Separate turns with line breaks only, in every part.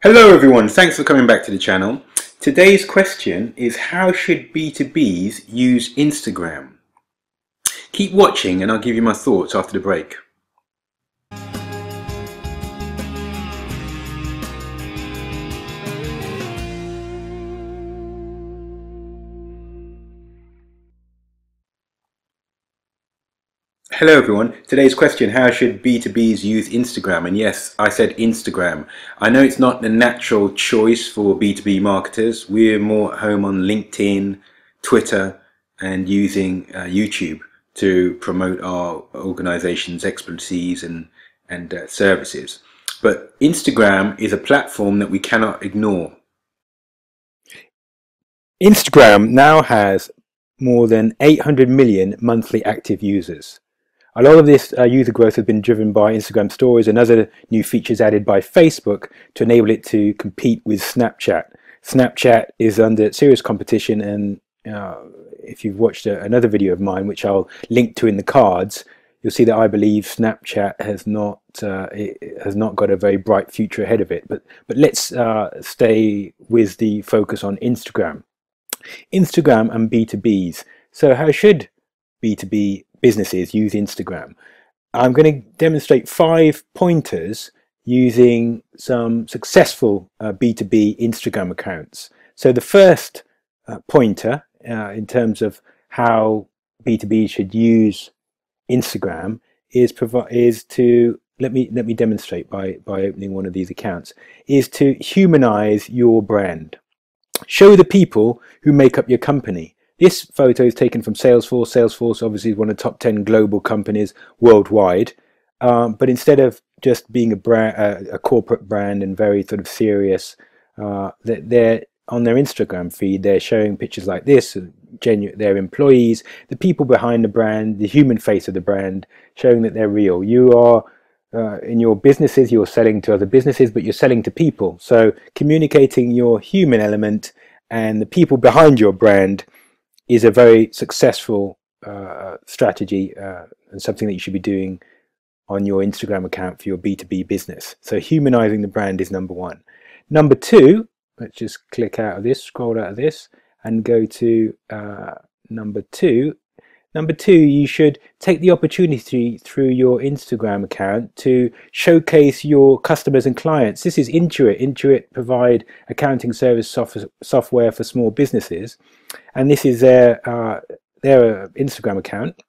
Hello everyone, thanks for coming back to the channel. Today's question is, how should B2Bs use Instagram? Keep watching and I'll give you my thoughts after the break. Hello everyone, today's question, how should B2Bs use Instagram? And yes, I said Instagram. I know it's not the natural choice for B2B marketers. We're more at home on LinkedIn, Twitter, and using YouTube to promote our organization's expertise and services. But Instagram is a platform that we cannot ignore. Instagram now has more than 800 million monthly active users. A lot of this user growth has been driven by Instagram stories and other new features added by Facebook to enable it to compete with Snapchat. Snapchat is under serious competition, and if you've watched another video of mine, which I'll link to in the cards, you'll see that I believe Snapchat has not got a very bright future ahead of it. But let's stay with the focus on Instagram. Instagram and B2Bs. So how should B2B businesses use Instagram? I'm going to demonstrate 5 pointers using some successful B2B Instagram accounts. So the first pointer in terms of how B2B should use Instagram is to let me demonstrate by opening one of these accounts, is to humanize your brand. Show the people who make up your company. This photo is taken from Salesforce. Salesforce obviously is one of the top 10 global companies worldwide. But instead of just being a corporate brand and very sort of serious, they're on their Instagram feed, they're showing pictures like this, their employees, the people behind the brand, the human face of the brand, showing that they're real. You are in your businesses, you're selling to other businesses, but you're selling to people. So communicating your human element and the people behind your brand is a very successful strategy and something that you should be doing on your Instagram account for your B2B business. So humanizing the brand is number 1. Number 2, let's just click out of this, scroll out of this, and go to number 2. Number 2, you should take the opportunity through your Instagram account to showcase your customers and clients. This is Intuit. Intuit provide accounting service software for small businesses, and this is their Instagram account.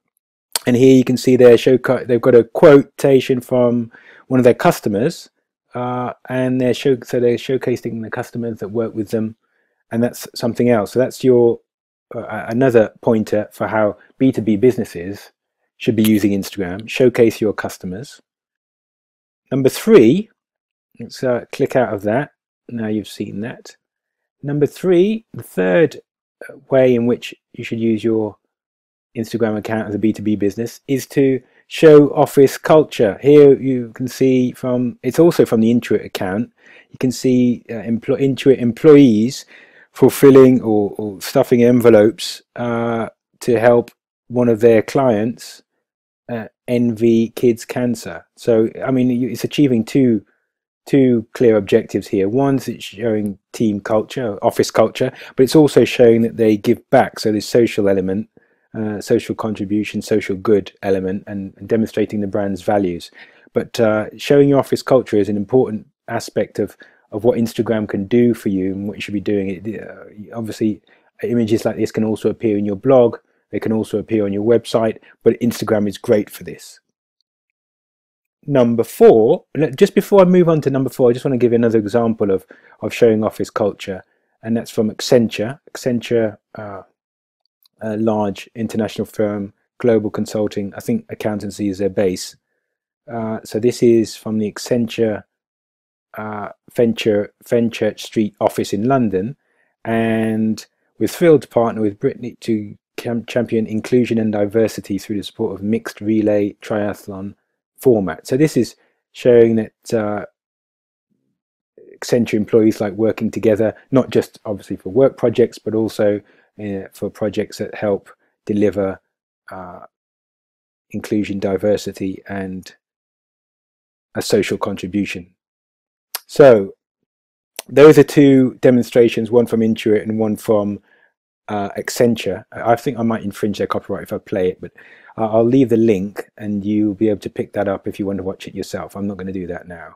And here you can see they've got a quotation from one of their customers, and they're showcasing the customers that work with them, and that's something else. So that's your another pointer for how B2B businesses should be using Instagram. Showcase your customers. Number 3, let's click out of that. Now you've seen that. Number 3, the third way in which you should use your Instagram account as a B2B business is to show office culture. Here you can see it's also from the Intuit account, you can see Intuit employees fulfilling or stuffing envelopes to help one of their clients envy kids cancer. So I mean, it's achieving two clear objectives here. One's it's showing team culture, office culture, but it's also showing that they give back. So there's social element, social contribution, social good element, and demonstrating the brand's values. But showing your office culture is an important aspect of what Instagram can do for you and what you should be doing. Obviously, images like this can also appear in your blog. They can also appear on your website, but Instagram is great for this. Number 4, just before I move on to number 4, I just want to give you another example of showing office culture, and that's from Accenture. Accenture, a large international firm, global consulting, I think accountancy is their base. So this is from the Accenture Fenchurch Street office in London, and we're thrilled to partner with Brittany to champion inclusion and diversity through the support of mixed relay triathlon format. So this is showing that Accenture employees like working together, not just obviously for work projects, but also for projects that help deliver inclusion, diversity, and a social contribution. So those are two demonstrations, one from Intuit and one from Accenture. I think I might infringe their copyright if I play it, but I'll leave the link and you'll be able to pick that up if you want to watch it yourself. I'm not going to do that now.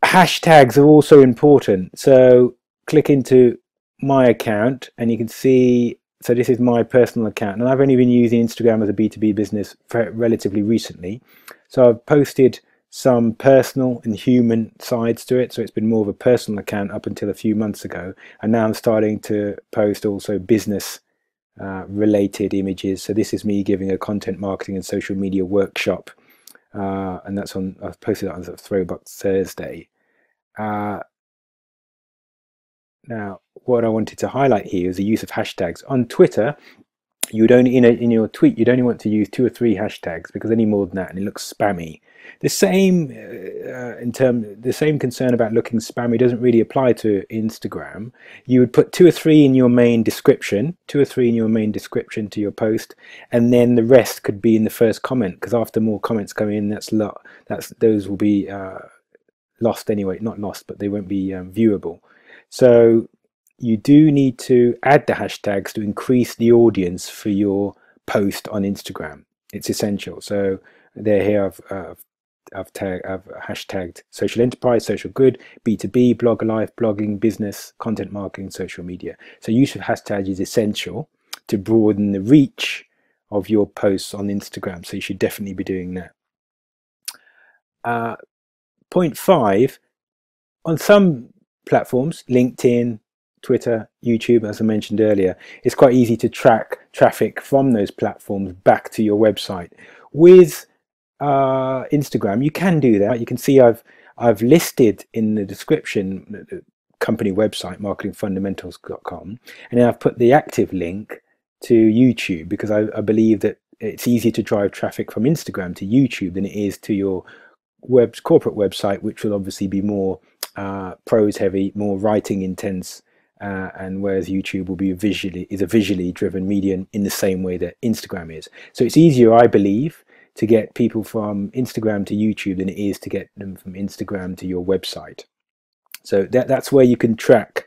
Hashtags are also important. So click into my account and you can see, so this is my personal account, and I've only been using Instagram as a B2B business for relatively recently. So I've posted some personal and human sides to it. So it's been more of a personal account up until a few months ago. And now I'm starting to post also business related images. So this is me giving a content marketing and social media workshop. And that's on, I've posted that on Throwback Thursday. Now, what I wanted to highlight here is the use of hashtags. On Twitter, you would only, in your tweet, you'd only want to use 2 or 3 hashtags, because any more than that and it looks spammy. The same the same concern about looking spammy doesn't really apply to Instagram. You would put 2 or 3 in your main description, 2 or 3 in your main description to your post, and then the rest could be in the first comment, because after more comments come in, those will be lost anyway. Not lost, but they won't be viewable. So you do need to add the hashtags to increase the audience for your post on Instagram. It's essential. So they're here. I've hashtagged social enterprise, social good, B2B, blogger life, blogging, business, content marketing, social media. So use of hashtags is essential to broaden the reach of your posts on Instagram. So you should definitely be doing that. Point 5, on some platforms, LinkedIn, Twitter, YouTube, as I mentioned earlier, it's quite easy to track traffic from those platforms back to your website. With Instagram, you can do that. You can see I've listed in the description the company website, marketingfundamentals.com, and then I've put the active link to YouTube, because I believe that it's easier to drive traffic from Instagram to YouTube than it is to your corporate website, which will obviously be more prose heavy, more writing intense, and whereas YouTube will be a visually driven medium in the same way that Instagram is. So it's easier, I believe, to get people from Instagram to YouTube than it is to get them from Instagram to your website. So that's where you can track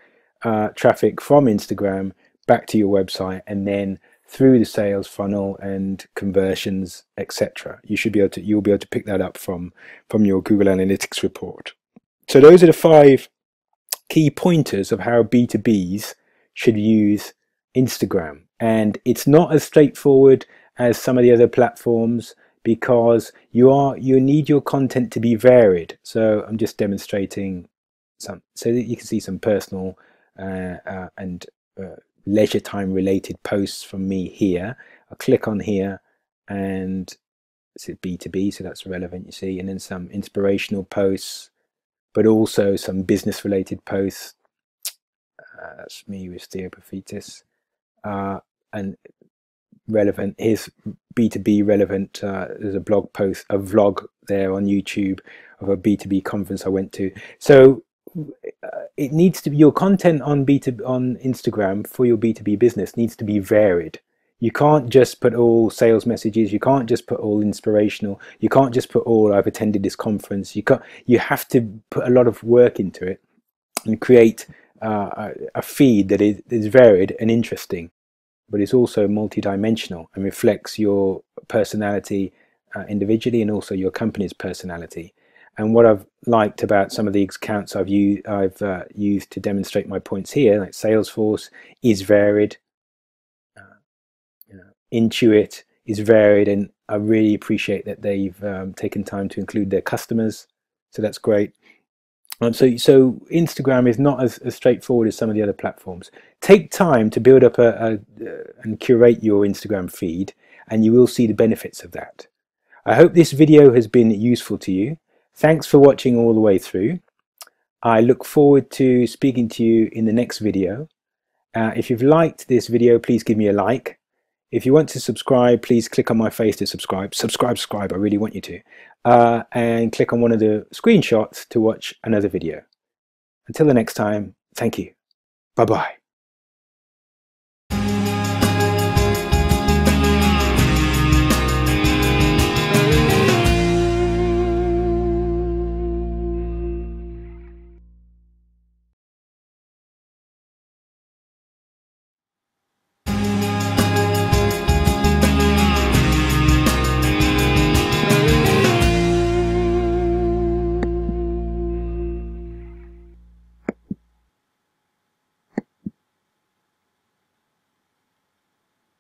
traffic from Instagram back to your website, and then through the sales funnel and conversions, etc. You'll be able to pick that up from your Google Analytics report. So those are the 5 key pointers of how B2Bs should use Instagram. And it's not as straightforward as some of the other platforms, because you need your content to be varied. So I'm just demonstrating some, so that you can see some personal and leisure time related posts from me here. I'll click on here and it's B2B, so that's relevant, you see, and then some inspirational posts, but also some business related posts. That's me with Theoprophetus. And relevant, here's B2B relevant. There's a blog post, a vlog there on YouTube of a B2B conference I went to. So it needs to be, your content on Instagram for your B2B business needs to be varied. You can't just put all sales messages, you can't just put all inspirational, you can't just put all I've attended this conference. You have to put a lot of work into it and create a feed that is varied and interesting, but it's also multi-dimensional and reflects your personality individually, and also your company's personality. And what I've liked about some of the accounts I've used to demonstrate my points here, like Salesforce, is varied. Intuit is varied, and I really appreciate that they've taken time to include their customers. So that's great. So Instagram is not as straightforward as some of the other platforms. Take time to build up and curate your Instagram feed, and you will see the benefits of that. I hope this video has been useful to you. Thanks for watching all the way through. I look forward to speaking to you in the next video. If you've liked this video, please give me a like. If you want to subscribe, please click on my face to subscribe. Subscribe, I really want you to. And click on one of the screenshots to watch another video. Until the next time, thank you. Bye-bye.